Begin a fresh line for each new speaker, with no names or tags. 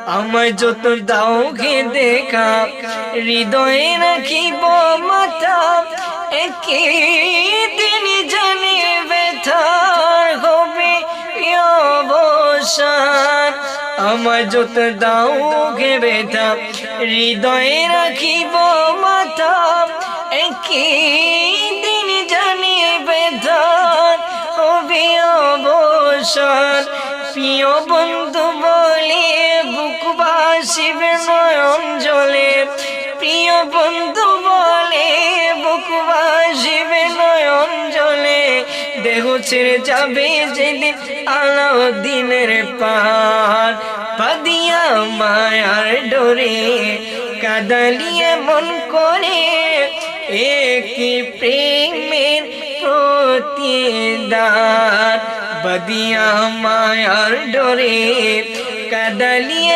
আমায় যত দাও গে দেখা হৃদয়ে রাখিব মাথা একদিন জানি ব্যথার হবে অবসান আমায় যত দাও গে ব্যথা হৃদয়ে রাখিব মাথা একদিন জানি ব্যথার হবে অবসান প্রিয় বন্ধু বলে বুক বাসিবে নয়ন জলে প্রিয় বন্ধু বলে বুক বাসিবে নয়ন জলে দেহ ছেড়ে যাবে যেদিন আলাউদ্দিনের পাহাড় বাঁধিয়া মায়ার ডোরে কাঁদালিয়ে মন করে একই প্রেমের প্রতিদান বাঁধিয়া মায়ার ডোরে কাঁদালিয়ে